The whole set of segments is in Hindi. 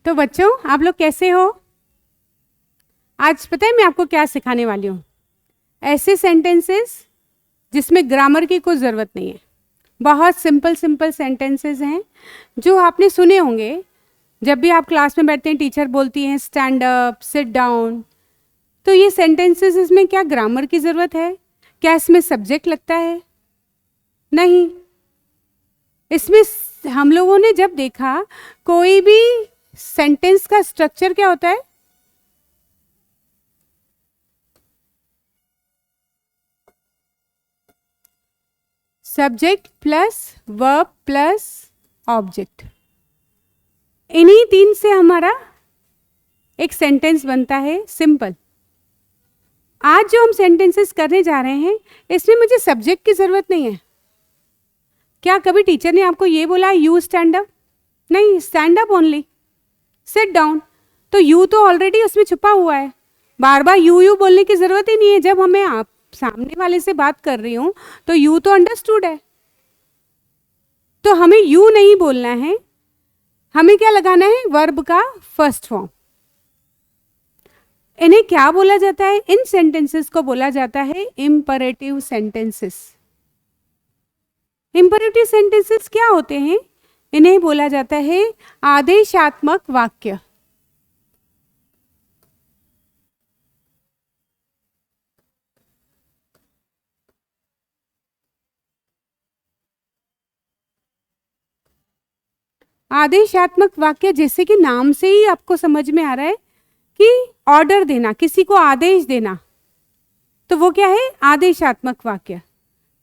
तो बच्चों, आप लोग कैसे हो? आज पता है मैं आपको क्या सिखाने वाली हूँ? ऐसे सेंटेंसेस जिसमें ग्रामर की कोई ज़रूरत नहीं है। बहुत सिंपल सिंपल सेंटेंसेस हैं जो आपने सुने होंगे। जब भी आप क्लास में बैठते हैं, टीचर बोलती हैं स्टैंड अप, सिट डाउन। तो ये सेंटेंसेस, इसमें क्या ग्रामर की ज़रूरत है? क्या इसमें सब्जेक्ट लगता है? नहीं। इसमें हम लोगों ने जब देखा, कोई भी सेंटेंस का स्ट्रक्चर क्या होता है? Subject plus verb plus object. इन्हीं तीन से हमारा एक सेंटेंस बनता है सिंपल। आज जो हम सेंटेंसेस करने जा रहे हैं, इसमें मुझे सब्जेक्ट की जरूरत नहीं है। क्या कभी टीचर ने आपको ये बोला यू स्टैंड अप? नहीं, stand up only, sit down. तो यू तो ऑलरेडी उसमें छुपा हुआ है, बार बार यू यू बोलने की जरूरत ही नहीं है। जब हमें आप सामने वाले से बात कर रही हूं तो यू तो अंडरस्टूड है, तो हमें यू नहीं बोलना है। हमें क्या लगाना है? वर्ब का फर्स्ट फॉर्म। इन्हें क्या बोला जाता है? इन सेंटेंसेस को बोला जाता है इंपरेटिव सेंटेंसेस। इंपरेटिव सेंटेंसेस क्या होते हैं? इन्हें बोला जाता है आदेशात्मक वाक्य। आदेशात्मक वाक्य, जैसे कि नाम से ही आपको समझ में आ रहा है कि ऑर्डर देना, किसी को आदेश देना, तो वो क्या है? आदेशात्मक वाक्य।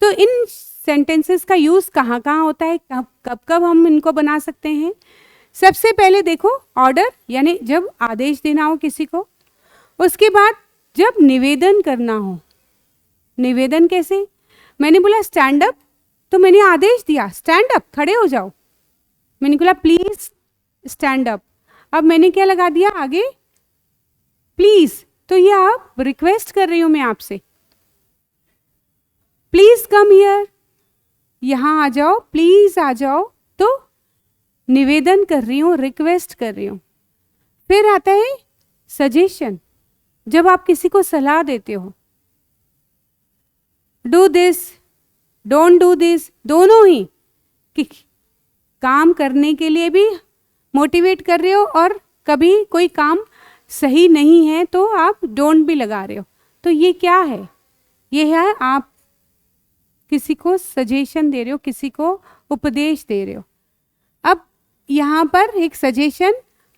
तो इन सेंटेंसेस का यूज कहाँ कहाँ होता है, कब कब हम इनको बना सकते हैं? सबसे पहले देखो, ऑर्डर यानी जब आदेश देना हो किसी को। उसके बाद जब निवेदन करना हो। निवेदन कैसे? मैंने बोला स्टैंड अप, तो मैंने आदेश दिया स्टैंड अप, खड़े हो जाओ। मैंने बोला प्लीज स्टैंड अप, अब मैंने क्या लगा दिया आगे? प्लीज। तो ये आप रिक्वेस्ट कर रही हूं मैं आपसे, प्लीज कम हियर, यहां आ जाओ, प्लीज आ जाओ। तो निवेदन कर रही हूं, रिक्वेस्ट कर रही हूं। फिर आता है सजेशन, जब आप किसी को सलाह देते हो, do this, don't do this, दोनों ही कि काम करने के लिए भी मोटिवेट कर रहे हो, और कभी कोई काम सही नहीं है तो आप डोंट भी लगा रहे हो। तो ये क्या है? ये है आप किसी को सजेशन दे रहे हो, किसी को उपदेश दे रहे हो। अब यहाँ पर एक सजेशन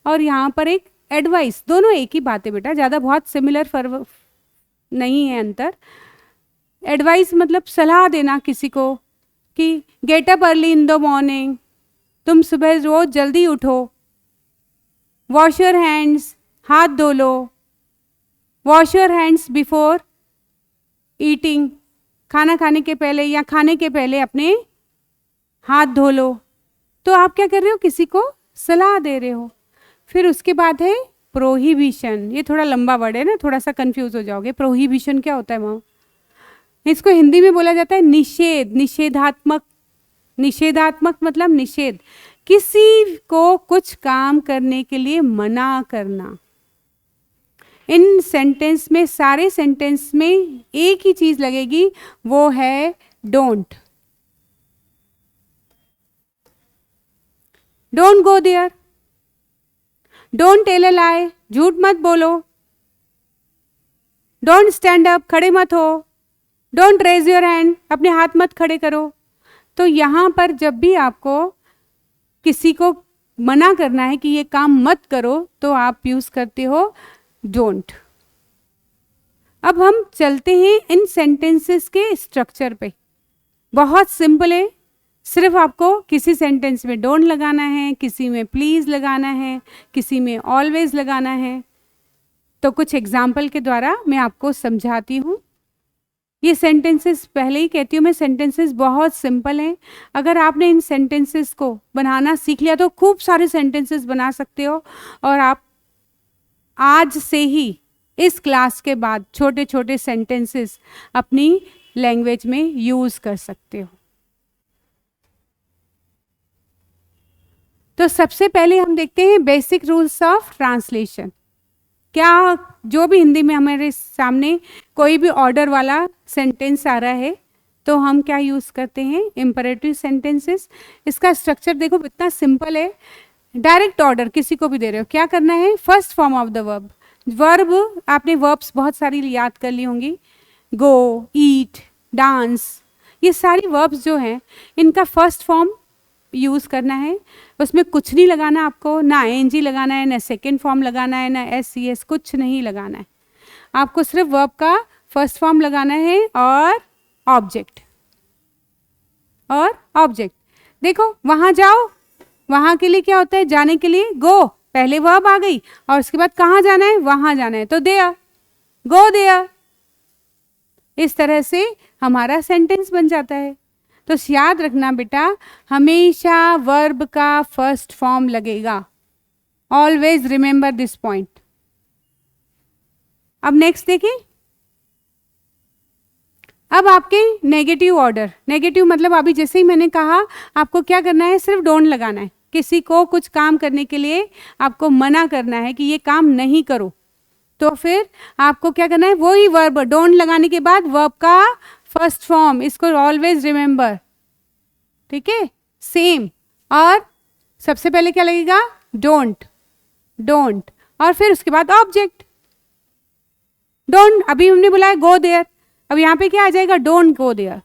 और यहाँ पर एक एडवाइस, दोनों एक ही बात है बेटा, ज़्यादा बहुत सिमिलर नहीं है अंतर। एडवाइस मतलब सलाह देना किसी को कि get up early in the morning, तुम सुबह रोज जल्दी उठो। वॉश योर हैंड्स, हाथ धो लो। Wash your hands before eating, खाना खाने के पहले या खाने के पहले अपने हाथ धो लो। तो आप क्या कर रहे हो? किसी को सलाह दे रहे हो। फिर उसके बाद है प्रोहिबिशन। ये थोड़ा लंबा वर्ड है ना, थोड़ा सा कंफ्यूज हो जाओगे। प्रोहिबिशन क्या होता है वहाँ? इसको हिंदी में बोला जाता है निषेध, निषेधात्मक। निषेधात्मक मतलब निषेध, किसी को कुछ काम करने के लिए मना करना। इन सेंटेंस में, सारे सेंटेंस में एक ही चीज लगेगी, वो है don't. Don't go there, don't tell a lie, झूठ मत बोलो। डोंट स्टैंड अप, खड़े मत हो। डोंट रेज योर हैंड, अपने हाथ मत खड़े करो। तो यहाँ पर जब भी आपको किसी को मना करना है कि ये काम मत करो, तो आप यूज करते हो डोंट। अब हम चलते हैं इन सेंटेंसेस के स्ट्रक्चर पे। बहुत सिंपल है, सिर्फ आपको किसी सेंटेंस में डोंट लगाना है, किसी में प्लीज लगाना है, किसी में ऑलवेज लगाना है। तो कुछ एग्जाम्पल के द्वारा मैं आपको समझाती हूँ। ये सेंटेंसेस, पहले ही कहती हूँ मैं, सेंटेंसेस बहुत सिंपल हैं। अगर आपने इन सेंटेंसेस को बनाना सीख लिया तो खूब सारे सेंटेंसेस बना सकते हो, और आप आज से ही इस क्लास के बाद छोटे छोटे सेंटेंसेस अपनी लैंग्वेज में यूज कर सकते हो। तो सबसे पहले हम देखते हैं बेसिक रूल्स ऑफ ट्रांसलेशन। क्या जो भी हिंदी में हमारे सामने कोई भी ऑर्डर वाला सेंटेंस आ रहा है तो हम क्या यूज़ करते हैं, इम्परेटिव सेंटेंसेस। इसका स्ट्रक्चर देखो कितना सिंपल है। डायरेक्ट ऑर्डर किसी को भी दे रहे हो, क्या करना है, first form of the verb. Verb आपने वर्ब्स बहुत सारी याद कर ली होंगी, गो, ईट, डांस, ये सारी वर्ब्स जो हैं इनका फर्स्ट फॉर्म यूज़ करना है। उसमें कुछ नहीं लगाना आपको, ना ING लगाना है, ना सेकेंड फॉर्म लगाना है, ना SES, कुछ नहीं लगाना है। आपको सिर्फ वर्ब का फर्स्ट फॉर्म लगाना है और ऑब्जेक्ट। देखो वहाँ जाओ, वहाँ के लिए क्या होता है, जाने के लिए गो, पहले वर्ब आ गई और उसके बाद कहाँ जाना है, वहाँ जाना है, तो देयर, गो देयर। इस तरह से हमारा सेंटेंस बन जाता है। तो याद रखना बेटा, हमेशा वर्ब का फर्स्ट फॉर्म लगेगा। Always remember this point. अब नेक्स्ट देखिए, अब आपके नेगेटिव ऑर्डर। नेगेटिव मतलब अभी जैसे ही मैंने कहा आपको क्या करना है, सिर्फ डोंट लगाना है। किसी को कुछ काम करने के लिए आपको मना करना है कि ये काम नहीं करो, तो फिर आपको क्या करना है, वही वर्ब डोंट लगाने के बाद वर्ब का फर्स्ट फॉर्म, इसको ऑलवेज रिमेंबर, ठीक है, सेम। और सबसे पहले क्या लगेगा, डोंट, और फिर उसके बाद ऑब्जेक्ट। डोंट, अभी हमने बोला है गो देयर, अब यहाँ पे क्या आ जाएगा, डोंट गो देयर,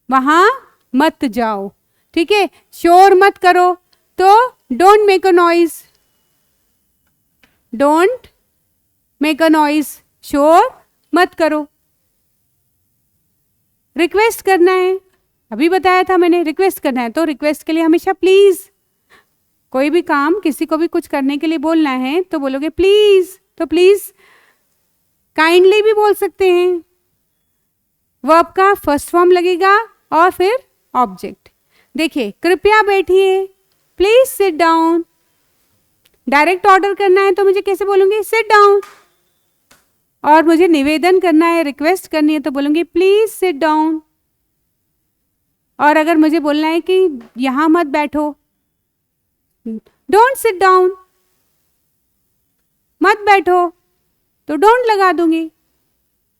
वहां मत जाओ, ठीक है। शोर मत करो, तो डोंट मेक अ नॉइज, शोर मत करो। रिक्वेस्ट करना है, अभी बताया था मैंने, रिक्वेस्ट करना है तो रिक्वेस्ट के लिए हमेशा प्लीज। कोई भी काम किसी को भी कुछ करने के लिए बोलना है तो बोलोगे प्लीज, तो प्लीज काइंडली भी बोल सकते हैं। वर्ब का फर्स्ट फॉर्म लगेगा और फिर ऑब्जेक्ट। देखिए, कृपया बैठिए, please sit down. Direct order करना है तो मुझे कैसे बोलूंगी, सिट डाउन। और मुझे निवेदन करना है, रिक्वेस्ट करनी है तो बोलूंगी प्लीज सिट डाउन। और अगर मुझे बोलना है कि यहां मत बैठो, डोंट सिट डाउन, मत बैठो, तो डोंट लगा दूंगी।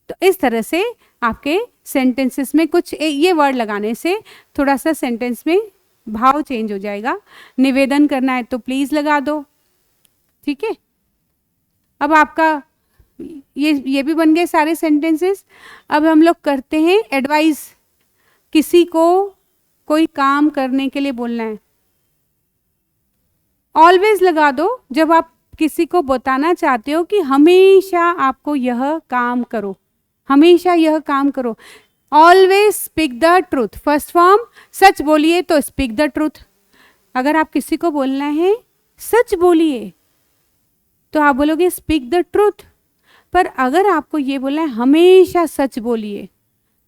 तो इस तरह से आपके सेंटेंसेस में कुछ ये वर्ड लगाने से थोड़ा सा सेंटेंस में भाव चेंज हो जाएगा। निवेदन करना है तो प्लीज लगा दो, ठीक है। अब आपका ये भी बन गए सारे सेंटेंसेस। अब हम लोग करते हैं एडवाइस। किसी को कोई काम करने के लिए बोलना है, ऑलवेज लगा दो जब आप किसी को बताना चाहते हो कि हमेशा आपको यह काम करो, हमेशा यह काम करो। Always speak the truth, first form such बोलिए तो स्पीक द ट्रूथ। अगर आप किसी को बोलना है सच बोलिए तो आप बोलोगे स्पीक द ट्रूथ। पर अगर आपको ये बोलना है हमेशा सच बोलिए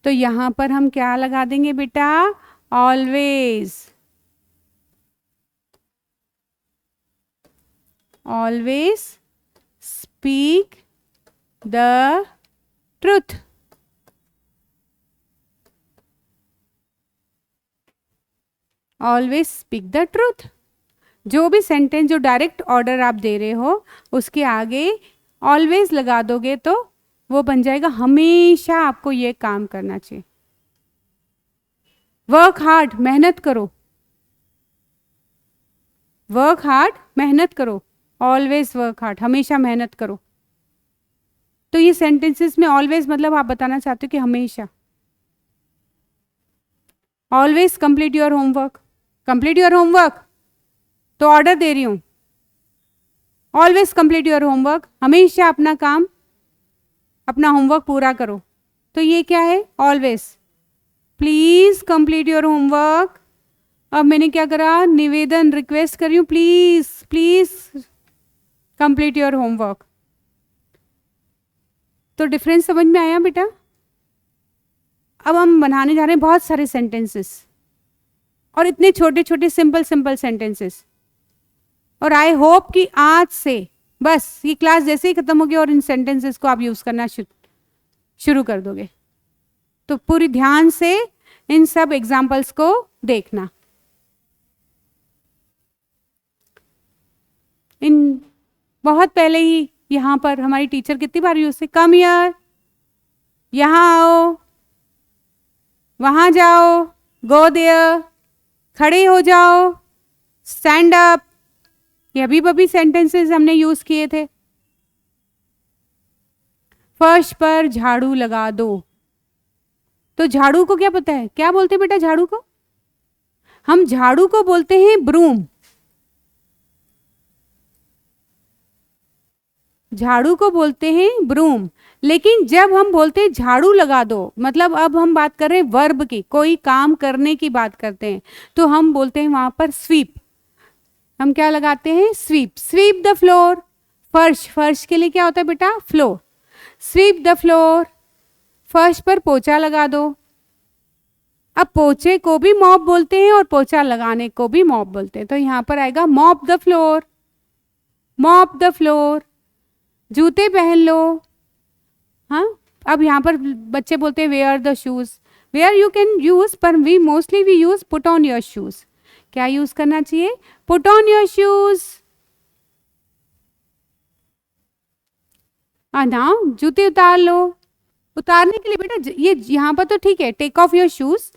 तो यहां पर हम क्या लगा देंगे बेटा, always. Always speak the truth. Always speak the truth. जो भी सेंटेंस, जो डायरेक्ट ऑर्डर आप दे रहे हो उसके आगे ऑलवेज लगा दोगे तो वो बन जाएगा हमेशा आपको ये काम करना चाहिए। वर्क हार्ड, मेहनत करो, वर्क हार्ड, मेहनत करो, ऑलवेज वर्क हार्ड, हमेशा मेहनत करो। तो ये सेंटेंसेस में ऑलवेज मतलब आप बताना चाहते हो कि हमेशा। Always complete your homework, complete your homework, तो ऑर्डर दे रही हूं, ऑलवेज कंप्लीट योर होमवर्क, हमेशा अपना काम, अपना होमवर्क पूरा करो। तो ये क्या है, always. Please complete your homework. अब मैंने क्या करा, निवेदन, रिक्वेस्ट कर रही हूं, please please complete your homework. तो डिफरेंस समझ में आया बेटा। अब हम बनाने जा रहे हैं बहुत सारे सेंटेंसेस और इतने छोटे छोटे सिंपल सिंपल सेंटेंसेस। और आई होप कि आज से बस ये क्लास जैसे ही खत्म होगी और इन सेंटेंसेस को आप यूज करना शुरू कर दोगे। तो पूरी ध्यान से इन सब एग्जाम्पल्स को देखना। बहुत पहले ही यहाँ पर हमारी टीचर कितनी बार यूज से, कम हियर, यहाँ आओ, वहाँ जाओ, गो देयर, खड़े हो जाओ, स्टैंड अप, ये अभी सेंटेंसेस हमने यूज किए थे। फर्श पर झाड़ू लगा दो, तो झाड़ू को क्या पता है, क्या बोलते हैं बेटा झाड़ू को? हम झाड़ू को बोलते हैं ब्रूम। झाड़ू को बोलते हैं ब्रूम। लेकिन जब हम बोलते हैं झाड़ू लगा दो, मतलब अब हम बात कर रहे हैं वर्ब की, कोई काम करने की बात करते हैं, तो हम बोलते हैं वहां पर स्वीप। हम क्या लगाते हैं, स्वीप। स्वीप द फ्लोर, फर्श, फर्श के लिए क्या होता है बेटा, फ्लोर। स्वीप द फ्लोर, फर्श पर पोछा लगा दो। अब पोछे को भी मॉप बोलते हैं और पोछा लगाने को भी मॉप बोलते हैं, तो यहां पर आएगा mop the floor, mop the floor. जूते पहन लो, हाँ। अब यहाँ पर बच्चे बोलते हैं wear the shoes, wear you can use, पर we mostly we use put on your shoes. क्या यूज करना चाहिए, पुट ऑन योर शूज। ना जूते उतार लो, उतारने के लिए बेटा ये यहाँ पर तो ठीक है, टेक ऑफ योर शूज।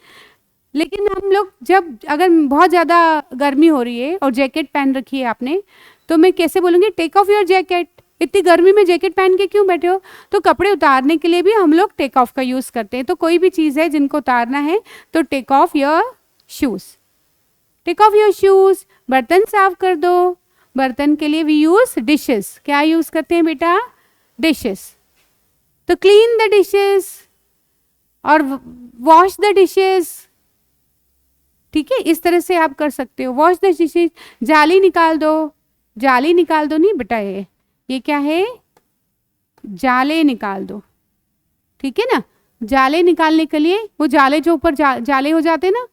लेकिन हम लोग जब अगर बहुत ज़्यादा गर्मी हो रही है और जैकेट पहन रखी है आपने, तो मैं कैसे बोलूँगी, टेक ऑफ योर जैकेट। इतनी गर्मी में जैकेट पहन के क्यों बैठे हो? तो कपड़े उतारने के लिए भी हम लोग टेक ऑफ का यूज़ करते हैं। तो कोई भी चीज़ है जिनको उतारना है तो take off your shoes, take off your shoes. बर्तन साफ कर दो, बर्तन के लिए वी यूज़ डिशेस। क्या यूज़ करते हैं बेटा, डिशेस। तो क्लीन द डिशेस और वॉश द डिशेस, ठीक है, इस तरह से आप कर सकते हो, वॉश द डिशेस। जाली निकाल दो, जाली निकाल दो नहीं बेटा, ये क्या है, जाले निकाल दो, ठीक है ना। जाले निकालने के लिए वो जाले जो ऊपर जाले हो जाते हैं ना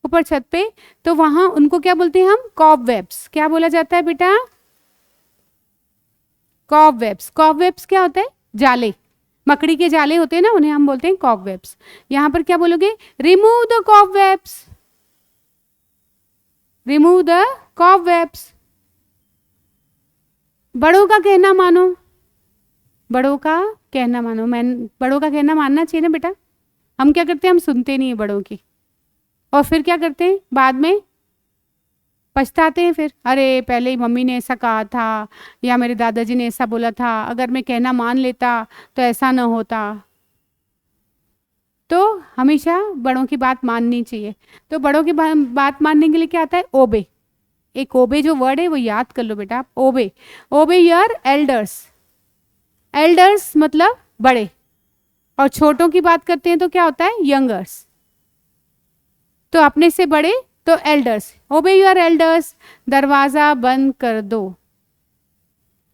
ऊपर छत पे, तो वहां उनको क्या बोलते हैं हम, कॉबवेब्स। क्या बोला जाता है बेटा, कॉबवेब्स। कॉबवेब्स क्या होता है, जाले, मकड़ी के जाले होते हैं ना, उन्हें हम बोलते हैं कॉबवेब्स। यहां पर क्या बोलोगे, remove the cobwebs, remove the cobwebs. बड़ों का कहना मानो, बड़ों का कहना मानो। बड़ों का कहना मानना चाहिए ना बेटा। हम क्या करते हैं, हम सुनते नहीं है बड़ों की, और फिर क्या करते हैं, बाद में पछताते हैं। फिर अरे पहले ही मम्मी ने ऐसा कहा था या मेरे दादाजी ने ऐसा बोला था, अगर मैं कहना मान लेता तो ऐसा ना होता। तो हमेशा बड़ों की बात माननी चाहिए। तो बड़ों की बात मानने के लिए क्या आता है, ओबे। एक ओबे जो वर्ड है वो याद कर लो बेटा आप, ओबे। ओबे योर एल्डर्स, एल्डर्स मतलब बड़े, और छोटों की बात करते हैं तो क्या होता है, यंगर्स। तो अपने से बड़े तो एल्डर्स, ओबे योर एल्डर्स। दरवाजा बंद कर दो,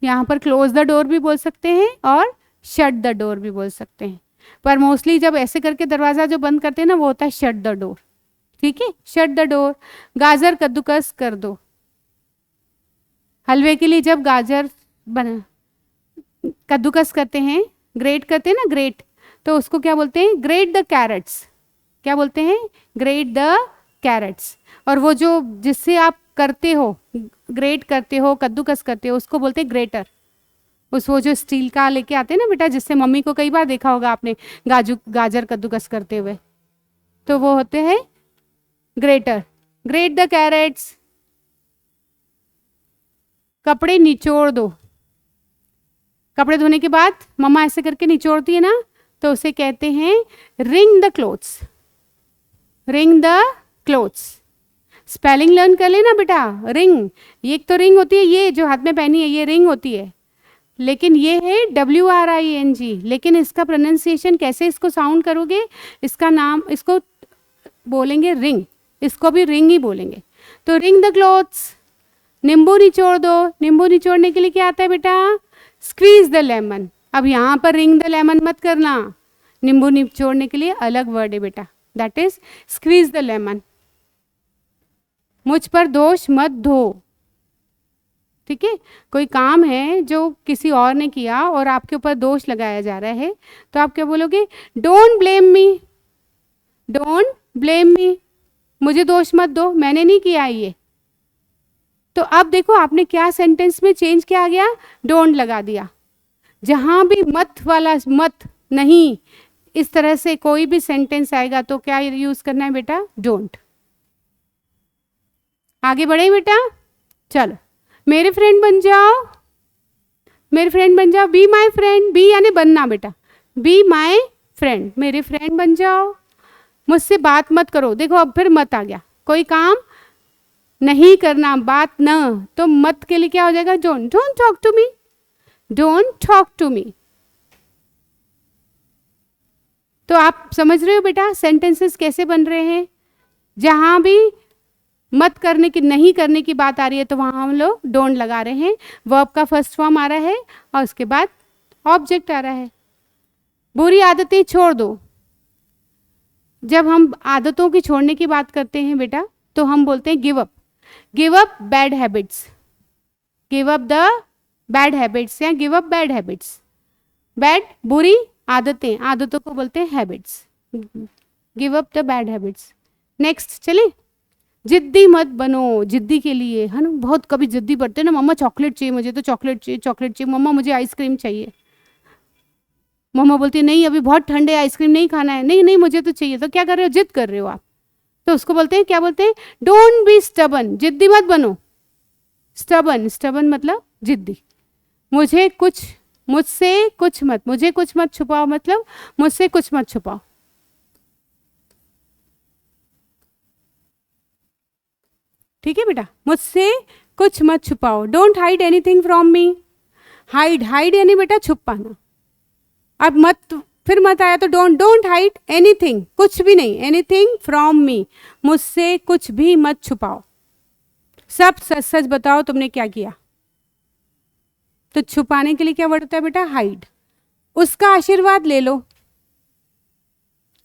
यहाँ पर क्लोज द डोर भी बोल सकते हैं और शट द डोर भी बोल सकते हैं, पर मोस्टली जब ऐसे करके दरवाजा जो बंद करते हैं ना वो होता है शट द डोर, ठीक है, शट द डोर। गाजर कद्दूकस कर दो, हलवे के लिए जब गाजर कद्दूकस करते हैं, ग्रेट करते हैं ना, ग्रेट, तो उसको क्या बोलते हैं, ग्रेट द कैरेट्स। क्या बोलते हैं, ग्रेट द कैरेट्स। और वो जो जिससे आप करते हो, ग्रेट करते हो, कद्दूकस करते हो, उसको बोलते हैं ग्रेटर। उस वो जो स्टील का लेके आते हैं ना बेटा, जिससे मम्मी को कई बार देखा होगा आपने गाजर कद्दूकस करते हुए, तो वो होते हैं ग्रेटर। Great the crates. कपड़े निचोड़ दो, कपड़े धोने के बाद मम्मा ऐसे करके निचोड़ती है ना, तो उसे कहते हैं ring the clothes, ring the clothes. Spelling learn कर लेना बेटा, रिंग, ये एक तो रिंग होती है, ये जो हाथ में पहनी है ये रिंग होती है, लेकिन ये है WRING। लेकिन इसका प्रोनाउंसिएशन कैसे इसको साउंड करोगे, इसका नाम, इसको बोलेंगे रिंग, इसको भी रिंग ही बोलेंगे। तो रिंग द क्लोथ्स। नींबू निचोड़ दो, नींबू निचोड़ने के लिए क्या आता है बेटा, स्क्वीज द लेमन। अब यहाँ पर रिंग द लेमन मत करना, नींबू निचोड़ने के लिए अलग वर्ड है बेटा, that is squeeze the lemon. मुझ पर दोष मत धो, ठीक है, कोई काम है जो किसी और ने किया और आपके ऊपर दोष लगाया जा रहा है, तो आप क्या बोलोगे, don't blame me, don't blame me, मुझे दोष मत दो, मैंने नहीं किया ये। तो अब देखो आपने क्या सेंटेंस में चेंज किया गया, डोंट लगा दिया। जहां भी मत वाला, मत, नहीं, इस तरह से कोई भी सेंटेंस आएगा तो क्या यूज करना है बेटा, डोंट। आगे बढ़े बेटा, चलो मेरे फ्रेंड बन जाओ, मेरे फ्रेंड बन जाओ, बी माई फ्रेंड, बी यानी बनना बेटा, बी माई फ्रेंड, मेरे फ्रेंड बन जाओ, मुझसे बात मत करो। देखो अब फिर मत आ गया, कोई काम नहीं करना, बात न, तो मत के लिए क्या हो जाएगा, don't, don't talk to me, don't talk to me. तो आप समझ रहे हो बेटा सेंटेंसेस कैसे बन रहे हैं, जहां भी मत करने की, नहीं करने की बात आ रही है तो वहां हम लोग डोंट लगा रहे हैं, वर्ब का फर्स्ट फॉर्म आ रहा है और उसके बाद ऑब्जेक्ट आ रहा है। बुरी आदतें छोड़ दो, जब हम आदतों की छोड़ने की बात करते हैं बेटा तो हम बोलते हैं give up bad habits, give up the bad habits या give up bad habits. Bad बुरी आदतें, आदतों को बोलते हैं habits, give up the bad habits. Next चले, जिद्दी मत बनो, जिद्दी के लिए है ना, बहुत कभी जिद्दी बढ़ते ना, मम्मा चॉकलेट चाहिए, मुझे तो चॉकलेट चाहिए, चॉकलेट चाहिए, मम्मा मुझे आइसक्रीम चाहिए, मम्मा बोलती है नहीं अभी बहुत ठंड है, आइसक्रीम नहीं खाना है, नहीं नहीं मुझे तो चाहिए, तो क्या कर रहे हो, जिद कर रहे हो आप, तो उसको बोलते हैं, क्या बोलते हैं, डोंट बी स्टबन, जिद्दी मत बनो। स्टबन, स्टबन मतलब जिद्दी। मुझे कुछ, मुझसे कुछ मत, मुझे कुछ मत छुपाओ मतलब मुझसे कुछ मत छुपाओ। ठीक है बेटा, मुझसे कुछ मत छुपाओ, don't hide anything from me. Hide, hide यानी बेटा छुपाना। अब मत, फिर मत आया तो डोंट, डोंट हाइड एनीथिंग, कुछ भी नहीं, एनीथिंग फ्रॉम मी, मुझसे कुछ भी मत छुपाओ, सब सच सच बताओ तुमने क्या किया। तो छुपाने के लिए क्या वर्ड होता है बेटा, हाइड। उसका आशीर्वाद ले लो,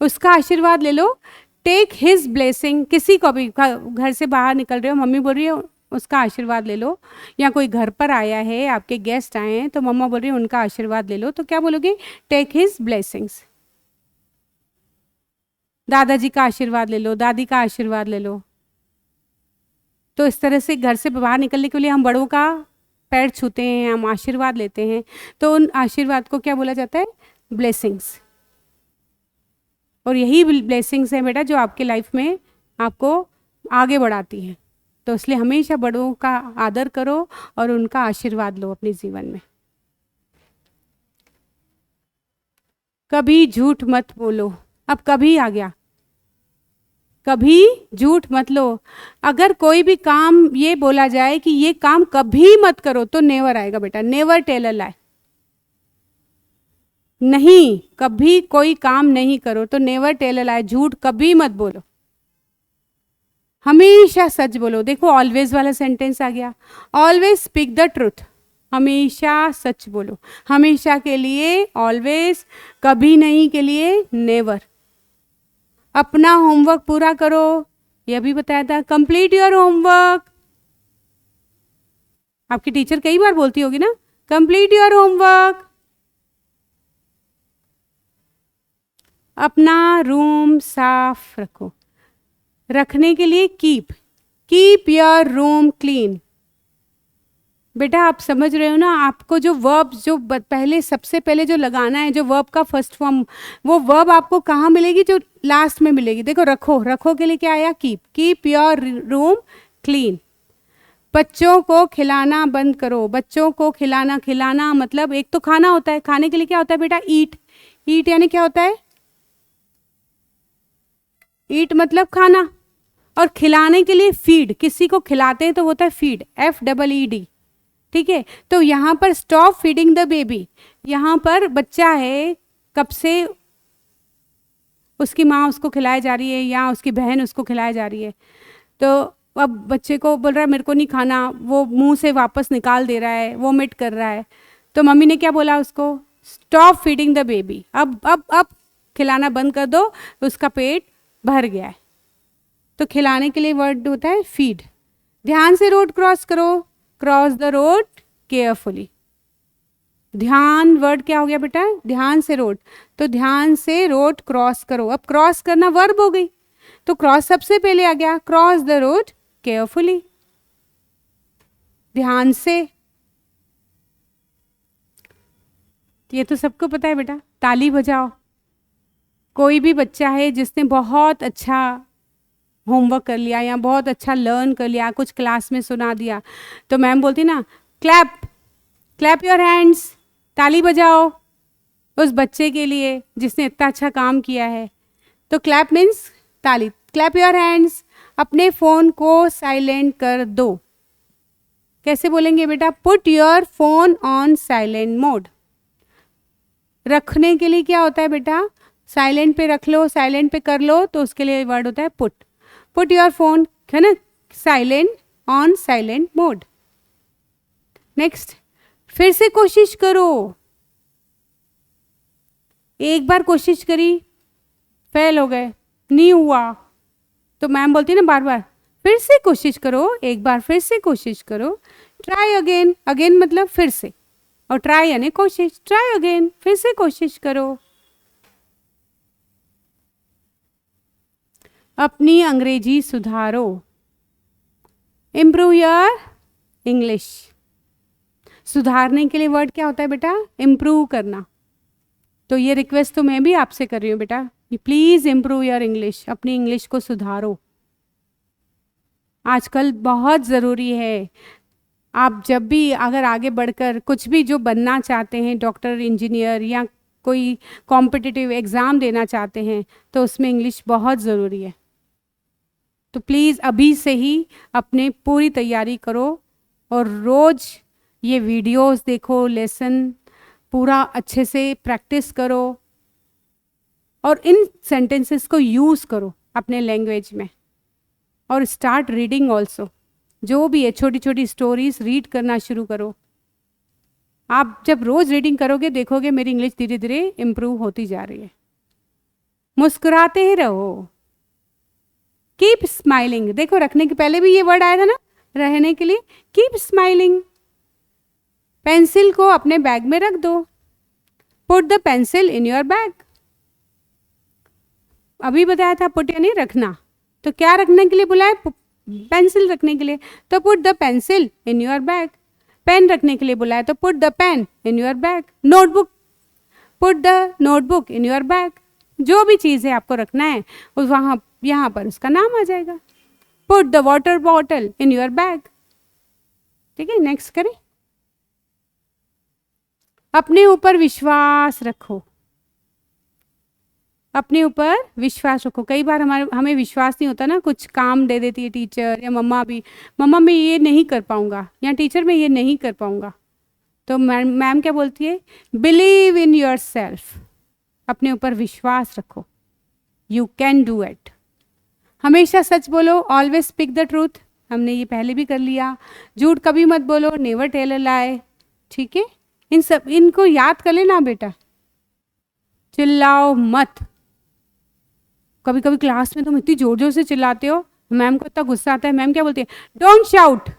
उसका आशीर्वाद ले लो, टेक हिज ब्लेसिंग, किसी को भी, घर से बाहर निकल रहे हो, मम्मी बोल रही है उसका आशीर्वाद ले लो, या कोई घर पर आया है, आपके गेस्ट आए हैं तो मम्मा बोल रही है उनका आशीर्वाद ले लो, तो क्या बोलोगे, टेक हिज ब्लेसिंग्स। दादाजी का आशीर्वाद ले लो, दादी का आशीर्वाद ले लो। तो इस तरह से घर से बाहर निकलने के लिए हम बड़ों का पैर छूते हैं, हम आशीर्वाद लेते हैं, तो उन आशीर्वाद को क्या बोला जाता है, ब्लेसिंग्स। और यही ब्लेसिंग्स हैं बेटा जो आपके लाइफ में आपको आगे बढ़ाती हैं। तो इसलिए हमेशा बड़ों का आदर करो और उनका आशीर्वाद लो अपने जीवन में। कभी झूठ मत बोलो, अब कभी आ गया, कभी झूठ मत लो। अगर कोई भी काम ये बोला जाए कि ये काम कभी मत करो तो नेवर आएगा बेटा, नेवर टेल अ लाई। नहीं, कभी कोई काम नहीं करो तो नेवर टेल अ लाई, झूठ कभी मत बोलो, हमेशा सच बोलो। देखो ऑलवेज वाला सेंटेंस आ गया, ऑलवेज स्पीक द ट्रूथ, हमेशा सच बोलो, हमेशा के लिए ऑलवेज, कभी नहीं के लिए नेवर। अपना होमवर्क पूरा करो, यह भी बताया था, कंप्लीट योर होमवर्क। आपकी टीचर कई बार बोलती होगी ना, कंप्लीट योर होमवर्क। अपना रूम साफ रखो, रखने के लिए keep, keep your room clean. बेटा आप समझ रहे हो ना, आपको जो वर्ब जो पहले, सबसे पहले जो लगाना है, जो वर्ब का फर्स्ट फॉर्म, वो वर्ब आपको कहाँ मिलेगी, जो लास्ट में मिलेगी। देखो रखो, रखो के लिए क्या आया, keep, keep your room clean. बच्चों को खिलाना बंद करो, बच्चों को खिलाना, खिलाना मतलब एक तो खाना होता है, खाने के लिए क्या होता है बेटा, ईट, ईट यानी क्या होता है, ईट मतलब खाना, और खिलाने के लिए फीड, किसी को खिलाते हैं तो होता है फीड, FEED। ठीक है, तो यहाँ पर स्टॉप फीडिंग द बेबी, यहाँ पर बच्चा है, कब से उसकी माँ उसको खिलाई जा रही है या उसकी बहन उसको खिलाई जा रही है, तो अब बच्चे को बोल रहा है मेरे को नहीं खाना, वो मुंह से वापस निकाल दे रहा है, वोमिट कर रहा है, तो मम्मी ने क्या बोला उसको, स्टॉप फीडिंग द बेबी, अब खिलाना बंद कर दो, उसका पेट भर गया है। तो खिलाने के लिए वर्ड होता है फीड। ध्यान से रोड क्रॉस करो, क्रॉस द रोड केयरफुली। ध्यान वर्ड क्या हो गया बेटा, ध्यान से रोड, तो ध्यान से रोड क्रॉस करो। अब क्रॉस करना वर्ब हो गई, तो क्रॉस सबसे पहले आ गया, क्रॉस द रोड केयरफुली। ध्यान से। ये तो सबको पता है बेटा, ताली बजाओ। कोई भी बच्चा है जिसने बहुत अच्छा होमवर्क कर लिया या बहुत अच्छा लर्न कर लिया, कुछ क्लास में सुना दिया, तो मैम बोलती ना क्लैप, क्लैप योर हैंड्स, ताली बजाओ उस बच्चे के लिए जिसने इतना अच्छा काम किया है। तो क्लैप मीन्स ताली, क्लैप योर हैंड्स। अपने फ़ोन को साइलेंट कर दो। कैसे बोलेंगे बेटा? Put your phone on silent mode. रखने के लिए क्या होता है बेटा? साइलेंट पे रख लो, साइलेंट पे कर लो, तो उसके लिए वर्ड होता है पुट। पुट योर फोन, है ना, silent, on silent mode. Next, फिर से कोशिश करो। एक बार कोशिश करी, फेल हो गए, नहीं हुआ, तो मैम बोलती है ना बार बार फिर से कोशिश करो, एक बार फिर से कोशिश करो। ट्राई अगेन, अगेन मतलब फिर से, और ट्राई यानी कोशिश, ट्राई अगेन, फिर से कोशिश करो। अपनी अंग्रेजी सुधारो। Improve your English. सुधारने के लिए वर्ड क्या होता है बेटा? इम्प्रूव करना। तो ये रिक्वेस्ट तो मैं भी आपसे कर रही हूँ बेटा, प्लीज इम्प्रूव योर इंग्लिश। अपनी इंग्लिश को सुधारो, आजकल बहुत ज़रूरी है। आप जब भी अगर आगे बढ़कर कुछ भी जो बनना चाहते हैं, डॉक्टर, इंजीनियर या कोई कॉम्पिटिटिव एग्ज़ाम देना चाहते हैं, तो उसमें इंग्लिश बहुत ज़रूरी है। तो प्लीज़ अभी से ही अपने पूरी तैयारी करो और रोज़ ये वीडियोस देखो, लेसन पूरा अच्छे से प्रैक्टिस करो और इन सेंटेंसेस को यूज़ करो अपने लैंग्वेज में। और स्टार्ट रीडिंग ऑल्सो, जो भी है छोटी छोटी स्टोरीज रीड करना शुरू करो। आप जब रोज़ रीडिंग करोगे देखोगे मेरी इंग्लिश धीरे धीरे इम्प्रूव होती जा रही है। मुस्कुराते ही रहो। Keep smiling. देखो रखने के पहले भी ये वर्ड आया था ना, रहने के लिए। Keep smiling. पेंसिल को अपने बैग में रख दो। Put the pencil in your bag. अभी बताया था पुट यानी रखना, तो क्या रखने के लिए बुलाए? पेंसिल रखने के लिए, तो put the pencil in your bag. Pen रखने के लिए बुलाया, तो put the pen in your bag. Notebook, put the notebook in your bag. जो भी चीज़ है आपको रखना है उस वहाँ यहाँ पर उसका नाम आ जाएगा। Put the water bottle in your bag. ठीक है, नेक्स्ट करें। अपने ऊपर विश्वास रखो। अपने ऊपर विश्वास रखो। कई बार हमें विश्वास नहीं होता ना, कुछ काम दे देती है टीचर या मम्मा भी, मम्मा मैं ये नहीं कर पाऊंगा, या टीचर मैं ये नहीं कर पाऊंगा, तो मैम क्या बोलती है? Believe in your self. अपने ऊपर विश्वास रखो, यू कैन डू इट। हमेशा सच बोलो, ऑलवेज स्पीक द ट्रूथ। हमने ये पहले भी कर लिया। झूठ कभी मत बोलो, नेवर टेल अ लाई। ठीक है, इनको याद कर लेना बेटा। चिल्लाओ मत। कभी कभी क्लास में तुम इतनी जोर जोर से चिल्लाते हो, मैम को इतना गुस्सा आता है। मैम क्या बोलती है? Don't shout.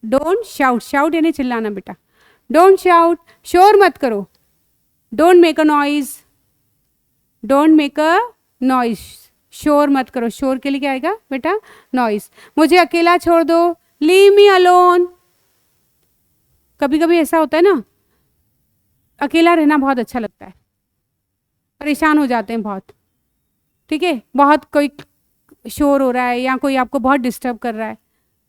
Don't shout, shout यानी चिल्लाना बेटा। डोंट शाउट, शोर मत करो। Don't make a noise. Don't make a noise, शोर मत करो। शोर के लिए क्या आएगा बेटा? नॉइज। मुझे अकेला छोड़ दो, लीव मी अलोन। कभी कभी ऐसा होता है ना, अकेला रहना बहुत अच्छा लगता है, परेशान हो जाते हैं बहुत। ठीक है, बहुत कोई शोर हो रहा है या कोई आपको बहुत डिस्टर्ब कर रहा है,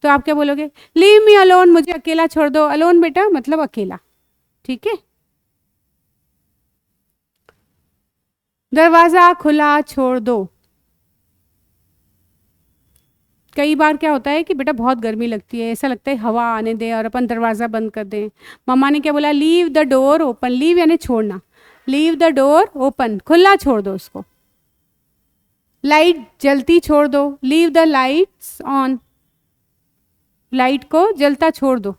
तो आप क्या बोलोगे? लीव मी अलोन, मुझे अकेला छोड़ दो। अलोन बेटा मतलब अकेला। ठीक है, दरवाजा खुला छोड़ दो। कई बार क्या होता है कि बेटा बहुत गर्मी लगती है, ऐसा लगता है हवा आने दें और अपन दरवाज़ा बंद कर दें। मम्मा ने क्या बोला? Leave the door open. Leave यानी छोड़ना, लीव द डोर ओपन, खुला छोड़ दो उसको। लाइट जलती छोड़ दो, leave the lights on. Light को जलता छोड़ दो।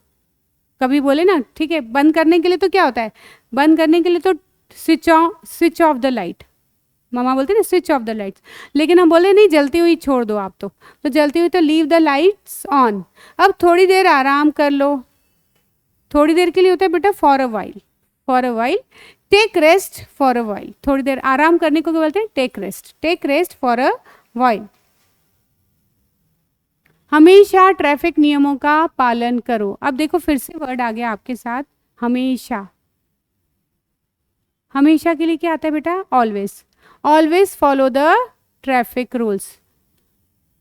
कभी बोले ना, ठीक है, बंद करने के लिए तो क्या होता है? बंद करने के लिए तो स्विच ऑफ द लाइट। मामा बोलते ना स्विच ऑफ द लाइट्स, लेकिन हम बोले नहीं जलती हुई छोड़ दो आप, तो जलती हुई तो लीव द लाइट्स ऑन। अब थोड़ी देर आराम कर लो। थोड़ी देर के लिए होता है बेटा for a while. For a while, take rest for a while. थोड़ी देर आराम करने को क्या बोलते हैं? Take rest. Take rest for a while. हमेशा ट्रैफिक नियमों का पालन करो। अब देखो फिर से वर्ड आ गया आपके साथ, हमेशा। हमेशा के लिए क्या आता है बेटा? Always. Always follow the traffic rules.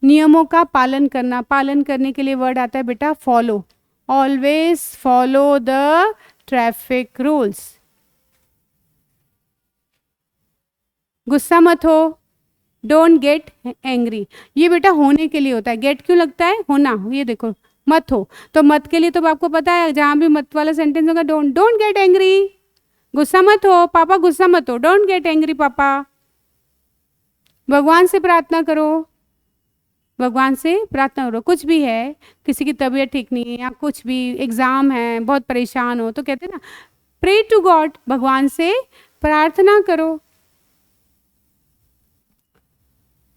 नियमों का पालन करना, पालन करने के लिए वर्ड आता है बेटा follow. Always follow the traffic rules. गुस्सा मत हो, डोंट गेट एंग्री। ये बेटा होने के लिए होता है, गेट क्यों लगता है? होना। ये देखो मत हो, तो मत के लिए तो आपको पता है जहां भी मत वाला सेंटेंस होगा डोंट, डोंट गेट एंग्री। गुस्सा मत हो पापा, गुस्सा मत हो, डोंट गेट एंग्री पापा। भगवान से प्रार्थना करो, भगवान से प्रार्थना करो। कुछ भी है, किसी की तबीयत ठीक नहीं है या कुछ भी एग्जाम है, बहुत परेशान हो, तो कहते हैं ना प्रे टू गॉड, भगवान से प्रार्थना करो।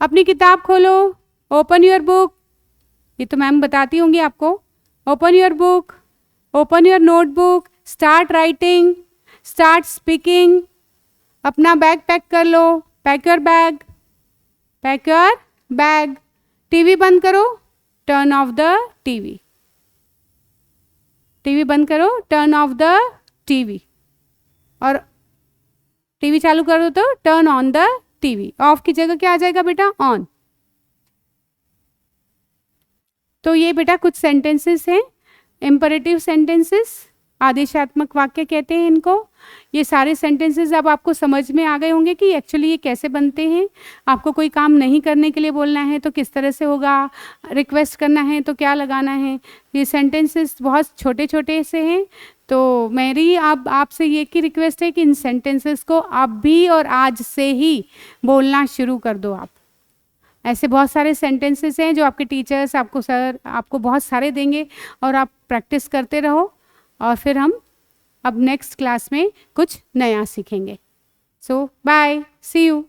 अपनी किताब खोलो, ओपन योर बुक। ये तो मैम बताती होंगी आपको। Open your book, open your notebook, start writing, start speaking. अपना बैग पैक कर लो, pack your bag, pack your bag. TV बंद करो, turn off the TV. TV बंद करो, टर्न ऑफ द टीवी। और टीवी चालू करो तो turn on the TV. Off की जगह क्या आ जाएगा बेटा? ऑन। तो ये बेटा कुछ सेंटेंसेस हैं, इंपरेटिव सेंटेंसेस, आदेशात्मक वाक्य कहते हैं इनको। ये सारे सेंटेंसेस अब आपको समझ में आ गए होंगे कि एक्चुअली ये कैसे बनते हैं। आपको कोई काम नहीं करने के लिए बोलना है तो किस तरह से होगा, रिक्वेस्ट करना है तो क्या लगाना है। ये सेंटेंसेस बहुत छोटे छोटे से हैं। तो मेरी अब आपसे ये की रिक्वेस्ट है कि इन सेंटेंसेस को अब भी और आज से ही बोलना शुरू कर दो आप। ऐसे बहुत सारे सेंटेंसेस हैं जो आपके टीचर्स, आपको सर, आपको बहुत सारे देंगे और आप प्रैक्टिस करते रहो और फिर हम अब नेक्स्ट क्लास में कुछ नया सीखेंगे। सो बाय, सी यू।